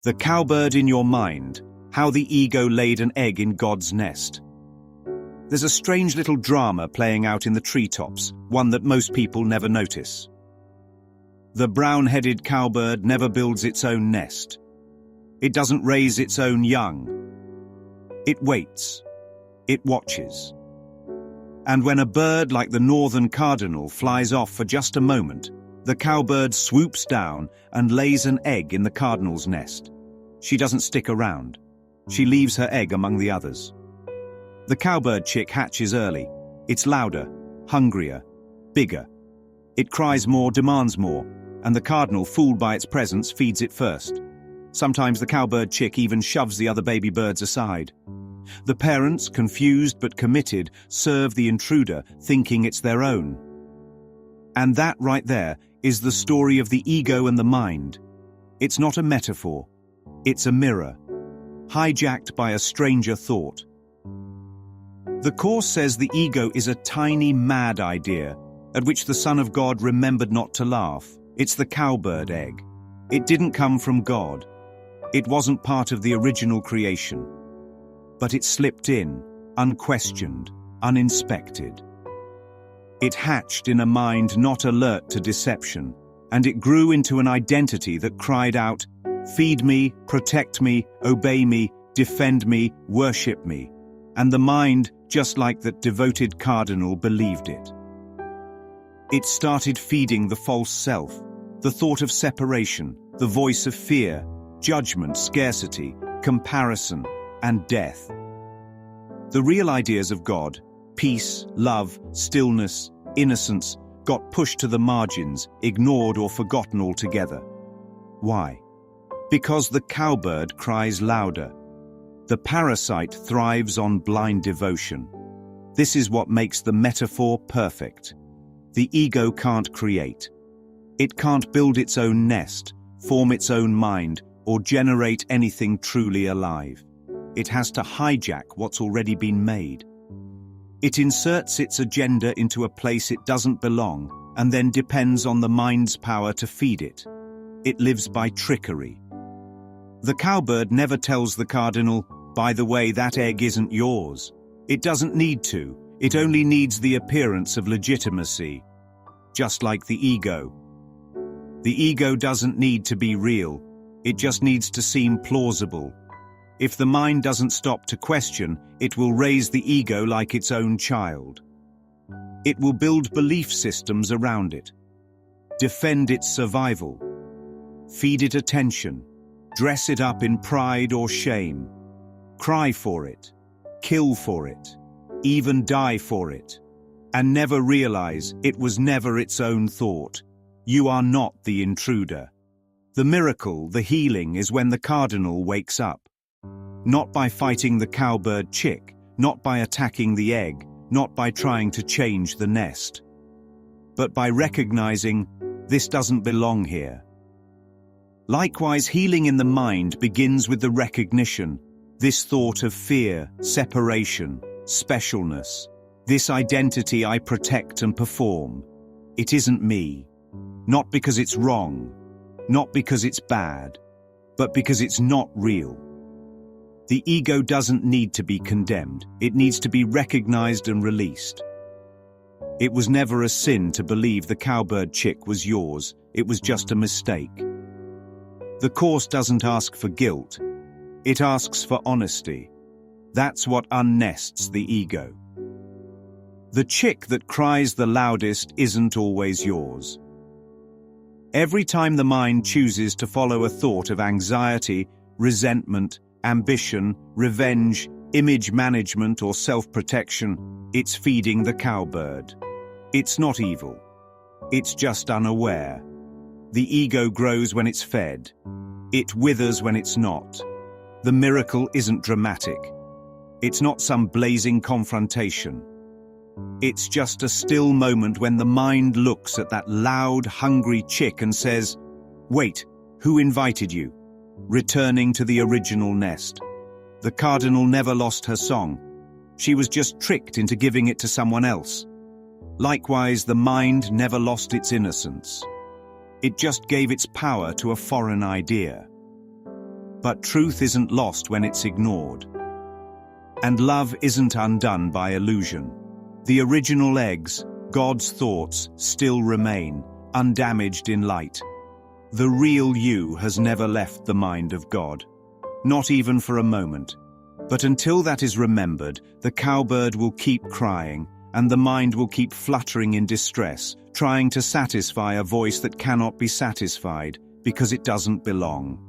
The Cowbird in Your Mind, How the Ego Laid an Egg in God's Nest. There's a strange little drama playing out in the treetops, one that most people never notice. The brown-headed cowbird never builds its own nest. It doesn't raise its own young. It waits. It watches. And when a bird like the northern cardinal flies off for just a moment, the cowbird swoops down and lays an egg in the cardinal's nest. She doesn't stick around. She leaves her egg among the others. The cowbird chick hatches early. It's louder, hungrier, bigger. It cries more, demands more, and the cardinal, fooled by its presence, feeds it first. Sometimes the cowbird chick even shoves the other baby birds aside. The parents, confused but committed, serve the intruder, thinking it's their own. And that right there is the story of the ego and the mind. It's not a metaphor. It's a mirror, hijacked by a stranger thought. The Course says the ego is a tiny, mad idea, at which the Son of God remembered not to laugh. It's the cowbird egg. It didn't come from God. It wasn't part of the original creation. But it slipped in, unquestioned, uninspected. It hatched in a mind not alert to deception, and it grew into an identity that cried out, "Feed me, protect me, obey me, defend me, worship me." And the mind, just like that devoted cardinal, believed it. It started feeding the false self, the thought of separation, the voice of fear, judgment, scarcity, comparison, and death. The real ideas of God, peace, love, stillness, innocence, got pushed to the margins, ignored or forgotten altogether. Why? Because the cowbird cries louder. The parasite thrives on blind devotion. This is what makes the metaphor perfect. The ego can't create. It can't build its own nest, form its own mind, or generate anything truly alive. It has to hijack what's already been made. It inserts its agenda into a place it doesn't belong, and then depends on the mind's power to feed it. It lives by trickery. The cowbird never tells the cardinal, "By the way, that egg isn't yours." It doesn't need to. It only needs the appearance of legitimacy. Just like the ego. The ego doesn't need to be real. It just needs to seem plausible. If the mind doesn't stop to question, it will raise the ego like its own child. It will build belief systems around it. Defend its survival. Feed it attention. Dress it up in pride or shame. Cry for it. Kill for it. Even die for it. And never realize it was never its own thought. You are not the intruder. The miracle, the healing, is when the cardinal wakes up. Not by fighting the cowbird chick, not by attacking the egg, not by trying to change the nest, but by recognizing this doesn't belong here. Likewise, healing in the mind begins with the recognition, this thought of fear, separation, specialness, this identity I protect and perform. It isn't me. Not because it's wrong, not because it's bad, but because it's not real. The ego doesn't need to be condemned. It needs to be recognized and released. It was never a sin to believe the cowbird chick was yours. It was just a mistake. The Course doesn't ask for guilt. It asks for honesty. That's what unnests the ego. The chick that cries the loudest isn't always yours. Every time the mind chooses to follow a thought of anxiety, resentment, ambition, revenge, image management, or self-protection, it's feeding the cowbird. It's not evil. It's just unaware. The ego grows when it's fed. It withers when it's not. The miracle isn't dramatic. It's not some blazing confrontation. It's just a still moment when the mind looks at that loud, hungry chick and says, "Wait, who invited you?" Returning to the original nest. The cardinal never lost her song. She was just tricked into giving it to someone else. Likewise, the mind never lost its innocence. It just gave its power to a foreign idea. But truth isn't lost when it's ignored. And love isn't undone by illusion. The original eggs, God's thoughts, still remain, undamaged in light. The real you has never left the mind of God. Not even for a moment. But until that is remembered, the cowbird will keep crying, and the mind will keep fluttering in distress, trying to satisfy a voice that cannot be satisfied, because it doesn't belong.